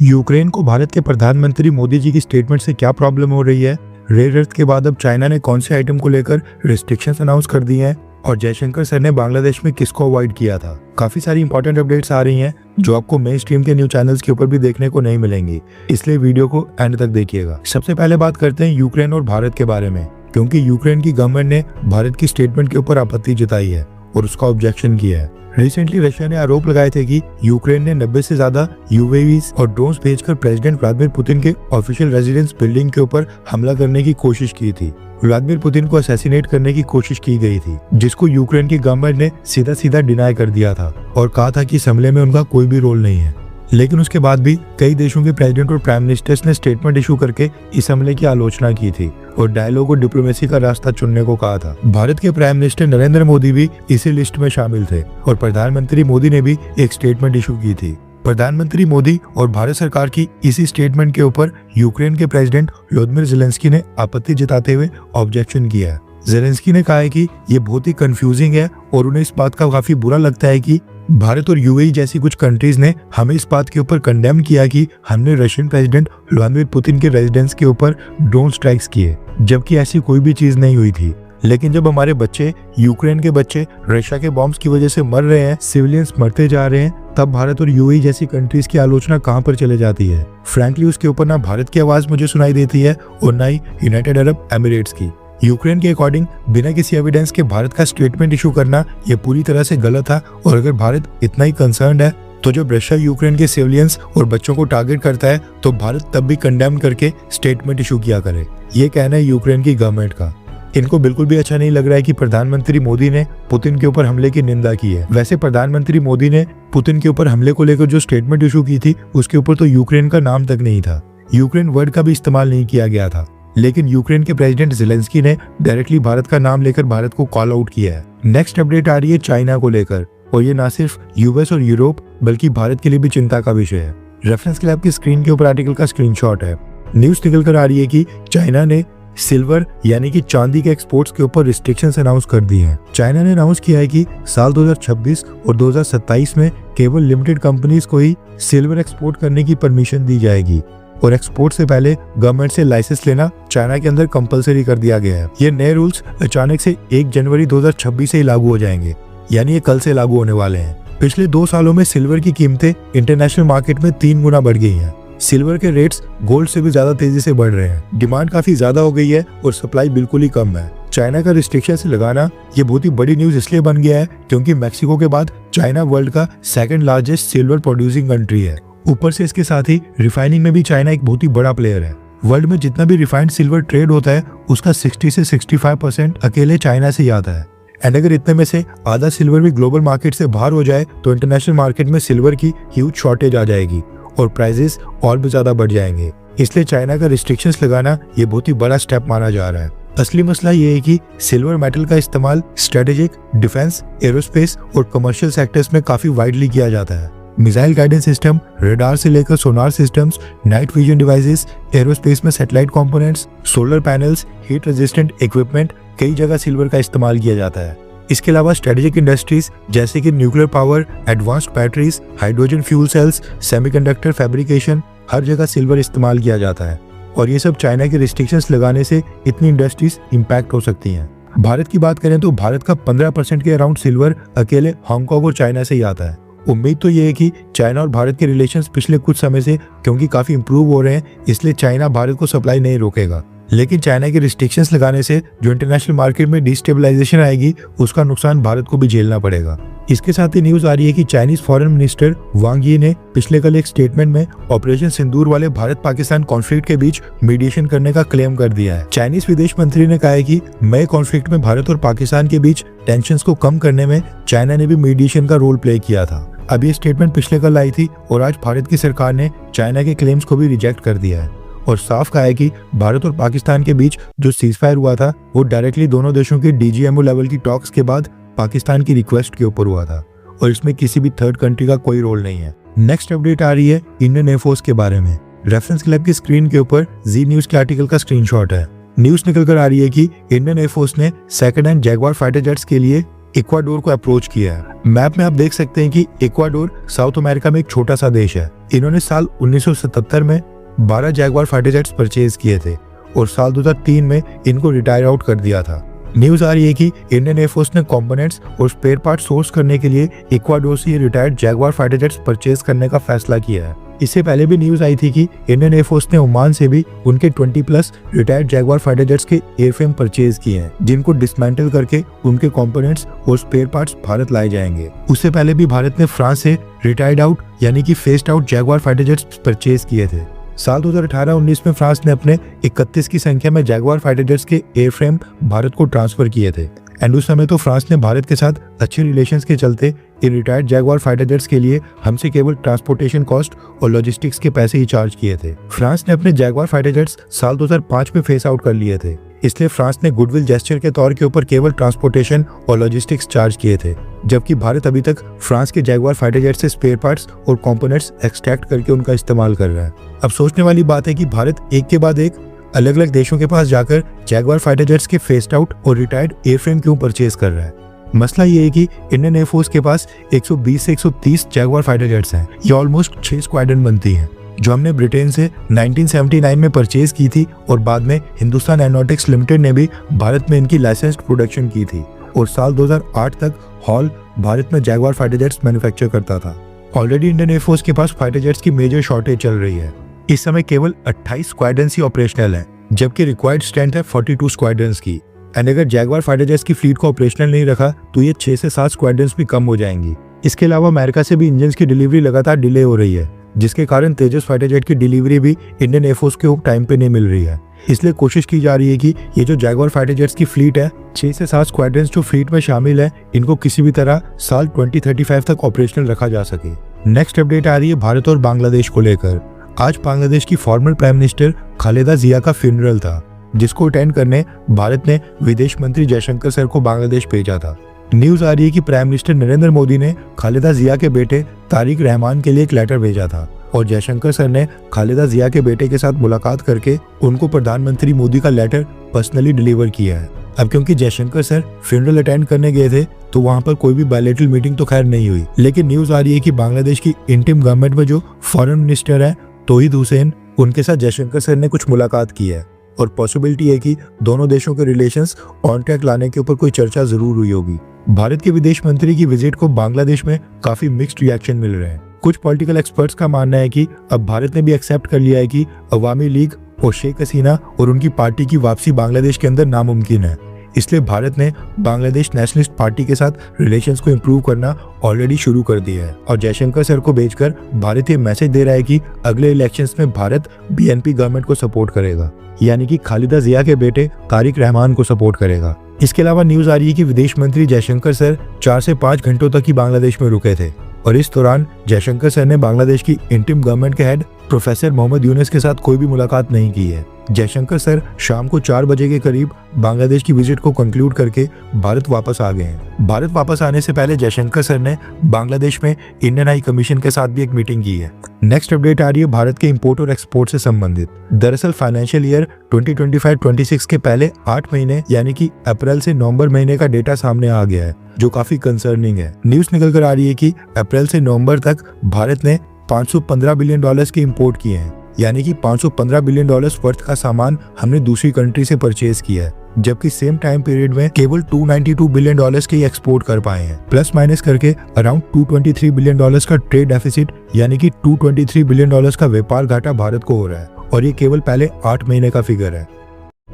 Ukraine को भारत के प्रधानमंत्री मोदी जी की स्टेटमेंट से क्या प्रॉब्लम हो रही है? रेयर अर्थ के बाद अब चाइना ने कौन से आइटम को लेकर रिस्ट्रिक्शंस अनाउंस कर दिए हैं? और जयशंकर सर ने बांग्लादेश में किसको अवॉइड किया था? काफी सारी इंपॉर्टेंट अपडेट्स आ रही हैं जो आपको मेन स्ट्रीम के न्यूज चैनल्स के ऊपर भी देखने को नहीं मिलेंगी, इसलिए वीडियो को एंड तक देखिएगा। सबसे पहले बात करते हैं यूक्रेन और भारत के बारे में, क्योंकि यूक्रेन की गवर्नमेंट ने भारत की स्टेटमेंट के ऊपर आपत्ति जताई है और उसका ऑब्जेक्शन किया है। रिसेंटली रशिया ने आरोप लगाए थे कि यूक्रेन ने 90 से ज्यादा यूएवीज और ड्रोन्स भेजकर प्रेसिडेंट व्लादिमीर पुतिन के ऑफिशियल रेजिडेंस बिल्डिंग के ऊपर हमला करने की कोशिश की थी। व्लादिमीर पुतिन को असैसिनेट करने की कोशिश की गई थी, जिसको यूक्रेन की गवर्नमेंट ने सीधा सीधा डिनाई कर दिया था और कहा था कि इस हमले में उनका कोई भी रोल नहीं है। लेकिन उसके बाद भी कई देशों के प्रेसिडेंट और प्राइम मिनिस्टर्स ने स्टेटमेंट इशू करके इस हमले की आलोचना की थी और डायलॉग और डिप्लोमेसी का रास्ता चुनने को कहा था। भारत के प्राइम मिनिस्टर नरेंद्र मोदी भी इसी लिस्ट में शामिल थे और प्रधानमंत्री मोदी ने भी एक स्टेटमेंट इशू की थी। प्रधानमंत्री मोदी और भारत सरकार की इसी स्टेटमेंट के ऊपर यूक्रेन के प्रेसिडेंट व्लादिमीर ज़ेलेंस्की ने आपत्ति जताते हुए ऑब्जेक्शन किया है। ज़ेलेंस्की ने कहा है कि ये बहुत ही कंफ्यूजिंग है और उन्हें इस बात का काफी बुरा लगता है कि भारत और यूएई जैसी कुछ कंट्रीज ने हमें इस बात के ऊपर कंडेम किया कि हमने रशियन प्रेसिडेंट व्लादिमीर पुतिन के रेजिडेंस के ऊपर ड्रोन स्ट्राइक्स किए, जबकि ऐसी कोई भी चीज नहीं हुई थी। लेकिन जब हमारे बच्चे, यूक्रेन के बच्चे रशिया के बॉम्ब्स की वजह से मर रहे हैं, सिविलियंस मरते जा रहे हैं, तब भारत और यूएई जैसी कंट्रीज की आलोचना कहां पर चले जाती है। फ्रैंकली उसके ऊपर ना भारत की आवाज मुझे सुनाई देती है और ना ही यूनाइटेड अरब एमिरेट्स की। यूक्रेन के अकॉर्डिंग बिना किसी एविडेंस के भारत का स्टेटमेंट इशू करना ये पूरी तरह से गलत था और अगर भारत इतना ही कंसर्न्ड है तो जब रशिया यूक्रेन के सिविलियंस और बच्चों को टारगेट करता है तो भारत तब भी कंडेम करके स्टेटमेंट इशू किया करे। ये कहना है यूक्रेन की गवर्नमेंट का। इनको बिल्कुल भी अच्छा नहीं लग रहा है कि प्रधानमंत्री मोदी ने पुतिन के ऊपर हमले की निंदा की है। वैसे प्रधानमंत्री मोदी ने पुतिन के ऊपर हमले को लेकर जो स्टेटमेंट इशू की थी उसके ऊपर तो यूक्रेन का नाम तक नहीं था, यूक्रेन वर्ड का भी इस्तेमाल नहीं किया गया था। लेकिन यूक्रेन के प्रेसिडेंट ज़ेलेंस्की ने डायरेक्टली भारत का नाम लेकर भारत को कॉल आउट किया है। नेक्स्ट अपडेट आ रही है चाइना को लेकर और ये ना सिर्फ यूएस और यूरोप बल्कि भारत के लिए भी चिंता का विषय है। रेफरेंस के लिए आपकी स्क्रीन के ऊपर आर्टिकल का स्क्रीनशॉट है। न्यूज निकल कर आ रही है कि चाइना ने सिल्वर यानी कि चांदी के एक्सपोर्ट्स के ऊपर रिस्ट्रिक्शंस अनाउंस कर दी हैं। चाइना ने अनाउंस किया है कि साल 2026 और 2027 में केवल लिमिटेड कंपनीज को ही सिल्वर एक्सपोर्ट करने की परमिशन दी जाएगी और एक्सपोर्ट से पहले गवर्नमेंट से लाइसेंस लेना चाइना के अंदर कंपलसरी कर दिया गया है। ये नए रूल्स अचानक से 1 जनवरी 2026 से ही लागू हो जाएंगे, यानी ये कल से लागू होने वाले हैं। पिछले 2 सालों में सिल्वर की कीमतें इंटरनेशनल मार्केट में 3 गुना बढ़ गई हैं। सिल्वर के रेट्स गोल्ड से भी ज्यादा तेजी से बढ़ रहे हैं। डिमांड काफी ज्यादा हो गई है और सप्लाई बिल्कुल ही कम है। चाइना का रिस्ट्रिक्शन से लगाना ये बहुत ही बड़ी न्यूज इसलिए बन गया है क्योंकि मैक्सिको के बाद चाइना वर्ल्ड का 2nd largest silver producing country है। ऊपर से इसके साथ ही रिफाइनिंग में भी चाइना एक बहुत ही बड़ा प्लेयर है। वर्ल्ड में जितना भी रिफाइंड सिल्वर ट्रेड होता है उसका 60 से 65% अकेले चाइना से ही आता है। एंड अगर इतने में से आधा सिल्वर भी ग्लोबल मार्केट से बाहर हो जाए तो इंटरनेशनल मार्केट में सिल्वर की ह्यूज शॉर्टेज आ जाएगी और प्राइसेस और भी ज्यादा बढ़ जाएंगे। इसलिए चाइना का रिस्ट्रिक्शंस लगाना ये बहुत ही बड़ा स्टेप माना जा रहा है। असली मसला ये है कि सिल्वर मेटल का इस्तेमाल स्ट्रेटेजिक, डिफेंस, एरोस्पेस और कमर्शियल सेक्टर्स में काफी वाइडली किया जाता है। मिसाइल गाइडेंस सिस्टम, रेडार से लेकर sonar systems, night vision devices, aerospace में satellite components, solar panels, heat resistant equipment, कई जगह सिल्वर का इस्तेमाल किया जाता है। इसके अलावा स्ट्रेटेजिक इंडस्ट्रीज जैसे कि nuclear power, advanced batteries, hydrogen fuel cells, semiconductor fabrication, हर जगह सिल्वर इस्तेमाल किया जाता है और ये सब चाइना के रिस्ट्रिक्शंस लगाने से इतनी इंडस्ट्रीज इम्पैक्ट हो सकती हैं। भारत की बात करें तो भारत का 15% के अराउंड सिल्वर अकेले हांगकांग और चाइना से ही आता है। उम्मीद तो ये है कि चाइना और भारत के रिलेशंस पिछले कुछ समय से क्योंकि काफी इंप्रूव हो रहे हैं, इसलिए चाइना भारत को सप्लाई नहीं रोकेगा। लेकिन चाइना के रिस्ट्रिक्शंस लगाने से जो इंटरनेशनल मार्केट में डिस्टेबलाइजेशन आएगी उसका नुकसान भारत को भी झेलना पड़ेगा। इसके साथ ही न्यूज आ रही है कि चाइनीज फॉरेन मिनिस्टर वांग यी ने पिछले कल एक स्टेटमेंट में ऑपरेशन सिंदूर वाले भारत पाकिस्तान कॉन्फ्लिक्ट के बीच मीडिएशन करने का क्लेम कर दिया है। चाइनीज विदेश मंत्री ने कहा है कि मई कॉन्फ्लिक्ट में भारत और पाकिस्तान के बीच टेंशंस को कम करने में चाइना ने भी मीडिएशन का रोल प्ले किया था। अब ये स्टेटमेंट पिछले कल आई थी और आज भारत की सरकार ने चाइना के क्लेम्स को भी रिजेक्ट कर दिया है और साफ कहा है कि भारत और पाकिस्तान के बीच जो सीजफायर हुआ था वो डायरेक्टली दोनों देशों के डीजीएमओ लेवल की टॉक्स के बाद पाकिस्तान की रिक्वेस्ट के ऊपर हुआ था और इसमें किसी भी थर्ड कंट्री का कोई रोल नहीं है। नेक्स्ट अपडेट आ रही है इंडियन एयरफोर्स के बारे में। रेफरेंस क्लब की स्क्रीन के ऊपर जी न्यूज के आर्टिकल का स्क्रीनशॉट है। न्यूज निकल कर आ रही है कि इंडियन एयरफोर्स ने 2nd hand Jaguar fighter jets के लिए इक्वाडोर को अप्रोच किया है। मैप में आप देख सकते हैं कि इक्वाडोर साउथ अमेरिका में एक छोटा सा देश है। इन्होंने साल 1977 में 12 जैगवार फाइटर जेट्स परचेज किए थे और साल 2003 में इनको रिटायर आउट कर दिया था। न्यूज आ रही है कि इंडियन एयरफोर्स ने कंपोनेंट्स और स्पेयर पार्ट सोर्स करने के लिए इक्वाडोर से retired Jaguar fighter jets purchase करने का फैसला किया है। इससे पहले भी न्यूज आई थी कि इंडियन एयरफोर्स ने ओमान से भी उनके 20+ रिटायर्ड जैगवार फाइटर जेट्स के एयरफ्रेम परचेज किए हैं, जिनको डिसमेंटल करके उनके कंपोनेंट्स और स्पेयर पार्ट्स भारत लाए जाएंगे। उससे पहले भी भारत ने फ्रांस से रिटायर्ड आउट यानी कि faced out Jaguar fighter jets purchase किए थे। साल 2018-19 में फ्रांस ने अपने 31 की संख्या में जैगवार फाइटर जेट्स के एयरफ्रेम भारत को ट्रांसफर किए थे। एंड उस समय तो फ्रांस ने भारत के साथ अच्छे रिलेशंस के चलते इन रिटायर्ड जैगवार फाइटर जेट्स के लिए हमसे केवल ट्रांसपोर्टेशन कॉस्ट और लॉजिस्टिक्स के पैसे ही चार्ज किए थे। फ्रांस ने अपने जैगवार फाइटर जेट्स साल 2005 में फेस आउट कर लिए थे, इसलिए फ्रांस ने गुडविल जेस्चर के तौर के ऊपर केवल ट्रांसपोर्टेशन और लॉजिस्टिक्स चार्ज किए थे, जबकि भारत अभी तक फ्रांस के जैगवार फाइटर जेट से स्पेयर पार्ट्स और कंपोनेंट्स एक्सट्रैक्ट करके उनका इस्तेमाल कर रहा है। अब सोचने वाली बात है कि भारत एक के बाद एक अलग अलग देशों के पास जाकर जैगवार फाइटर जेट्स के फेस्ड आउट और रिटायर्ड एयरफ्रेम क्यों परचेज कर रहा है। मसला ये है कि इंडियन एयरफोर्स के पास 120 से 130 जैगवार फाइटर जेट्स हैं। ये ऑलमोस्ट 6 स्क्वाड्रन बनती हैं, जो हमने ब्रिटेन से 1979 में परचेज की थी और बाद में हिंदुस्तान एरोनॉटिक्स लिमिटेड ने भी भारत में इनकी लाइसेंस्ड प्रोडक्शन की थी और साल 2008 तक हॉल भारत में जैगवार फाइटर जेट्स मैन्युफैक्चर करता था। ऑलरेडी इंडियन एयरफोर्स के पास फाइटर जेट्स की मेजर शॉर्टेज चल रही है। इस समय केवल 28 स्क्वाड्रन्स ही ऑपरेशनल हैं, जबकि रिक्वायर्ड स्ट्रेंथ है 42 स्क्वाड्रन्स की। एंड अगर जैगवार फाइटर जेट्स की फ्लीट को ऑपरेशनल नहीं रखा तो ये 6 से 7 स्क्वाड्रन्स भी कम हो जाएंगी। इसके अलावा अमेरिका से भी इंजन्स की डिलीवरी लगातार डिले हो रही है, जिसके कारण तेजस फाइटर जेट की डिलीवरी भी इंडियन एयरफोर्स को टाइम पे नहीं मिल रही है। इसलिए कोशिश की जा रही है कि ये जो जैगवार फाइटर जेट्स की फ्लीट है, 6 से 7 स्क्वाड्रन्स जो फ्लीट में शामिल है, इनको किसी भी तरह साल 2035 तक ऑपरेशनल रखा जा सके। नेक्स्ट अपडेट आ रही है भारत और बांग्लादेश को लेकर। आज बांग्लादेश की फॉर्मर प्राइम मिनिस्टर खालिदा जिया का फ्यूनरल था, जिसको अटेंड करने भारत ने विदेश मंत्री जयशंकर सर को बांग्लादेश भेजा था। न्यूज आ रही है कि प्राइम मिनिस्टर नरेंद्र मोदी ने खालिदा जिया के बेटे तारिक रहमान के लिए एक लेटर भेजा था और जयशंकर सर ने खालिदा जिया के बेटे के साथ मुलाकात करके उनको प्रधानमंत्री मोदी का लेटर पर्सनली डिलीवर किया है। अब क्योंकि जयशंकर सर फ्यूनरल अटेंड करने गए थे तो वहां पर कोई भी बायलैटरल मीटिंग तो खैर नहीं हुई, लेकिन न्यूज आ रही है कि बांग्लादेश की इंटीम गवर्नमेंट में जो फॉरेन मिनिस्टर है तौहीद हुसैन, उनके साथ जयशंकर सर ने कुछ मुलाकात की है और पॉसिबिलिटी है कि दोनों देशों के रिलेशंस ऑन ट्रैक लाने के ऊपर कोई चर्चा जरूर हुई होगी। भारत के विदेश मंत्री की विजिट को बांग्लादेश में काफी मिक्स्ड रिएक्शन मिल रहे हैं। कुछ पॉलिटिकल एक्सपर्ट्स का मानना है कि अब भारत ने भी एक्सेप्ट कर लिया है कि अवामी लीग और शेख हसीना और उनकी पार्टी की वापसी बांग्लादेश के अंदर नामुमकिन है। इसलिए भारत ने बांग्लादेश नेशनलिस्ट पार्टी के साथ रिलेशंस को इम्प्रूव करना ऑलरेडी शुरू कर दिया है और जयशंकर सर को भेजकर भारत ये मैसेज दे रहा है कि अगले इलेक्शंस में भारत बीएनपी गवर्नमेंट को सपोर्ट करेगा, यानी कि खालिदा जिया के बेटे तारिक रहमान को सपोर्ट करेगा। इसके अलावा न्यूज आ रही है कि विदेश मंत्री जयशंकर सर 4 से 5 घंटों तक ही बांग्लादेश में रुके थे और इस दौरान जयशंकर सर ने बांग्लादेश की इंटीम गवर्नमेंट के हेड प्रोफेसर मोहम्मद यूनुस के साथ कोई भी मुलाकात नहीं की है। जयशंकर सर शाम को 4 बजे के करीब बांग्लादेश की विजिट को कंक्लूड करके भारत वापस आ गए हैं। भारत वापस आने से पहले जयशंकर सर ने बांग्लादेश में इंडियन हाई कमीशन के साथ भी एक मीटिंग की है। नेक्स्ट अपडेट आ रही है भारत के इंपोर्ट और एक्सपोर्ट से संबंधित। दरअसल फाइनेंशियल ईयर 2025-26 के पहले 8 महीने यानी कि अप्रैल से नवंबर महीने का डेटा सामने आ गया है, जो काफी कंसर्निंग है। न्यूज निकल कर आ रही है कि अप्रैल से नवंबर तक भारत ने $515 बिलियन के इंपोर्ट किए हैं, यानी कि $515 बिलियन वर्थ का सामान हमने दूसरी कंट्री से परचेज किया है, जबकि सेम टाइम पीरियड में केवल $292 बिलियन के एक्सपोर्ट कर पाए हैं। प्लस माइनस करके अराउंड $223 बिलियन का ट्रेड डेफिसिट यानी कि $223 बिलियन का व्यापार घाटा भारत को हो रहा है और ये केवल पहले 8 महीने का फिगर है।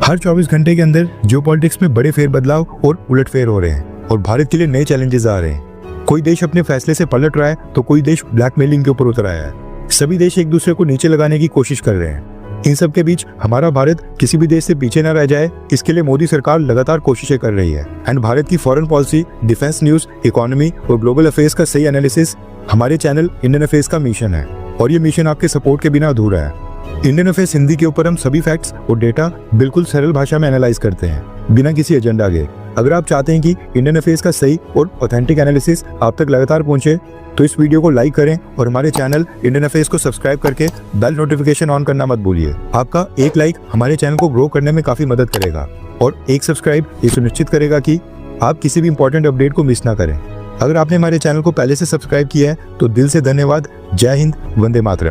हर 24 घंटे के अंदर जियोपॉलिटिक्स में बड़े फेरबदलाव और उलटफेर हो रहे हैं और भारत के लिए नए चैलेंजेस आ रहे हैं। कोई देश अपने फैसले से पलट रहा है तो कोई देश ब्लैकमेलिंग के ऊपर उतर आया है। सभी देश एक दूसरे को नीचे लगाने की कोशिश कर रहे हैं। इन सब के बीच हमारा भारत किसी भी देश से पीछे न रह जाए, इसके लिए मोदी सरकार लगातार कोशिशें कर रही है। एंड भारत की foreign policy, defence news, economy और ग्लोबल अफेयर्स का सही एनालिसिस हमारे चैनल इंडियन अफेयर्स का मिशन है और ये मिशन आपके सपोर्ट के बिना अधूरा है। इंडियन अफेयर्स हिंदी के ऊपर हम सभी फैक्ट्स और डेटा बिल्कुल सरल भाषा में एनालाइज करते हैं, बिना किसी एजेंडा के। अगर आप चाहते हैं कि इंडियन अफेयर्स का सही और ऑथेंटिक एनालिसिस आप तक लगातार पहुंचे तो इस वीडियो को लाइक करें और हमारे चैनल इंडियन अफेयर्स को सब्सक्राइब करके बेल नोटिफिकेशन ऑन करना मत भूलिए। आपका एक लाइक हमारे चैनल को ग्रो करने में काफी मदद करेगा और एक सब्सक्राइब ये सुनिश्चित करेगा कि आप किसी भी इंपॉर्टेंट अपडेट को मिस ना करें। अगर आपने हमारे चैनल को पहले से सब्सक्राइब किया है तो दिल से धन्यवाद। जय हिंद, वंदे मातरम।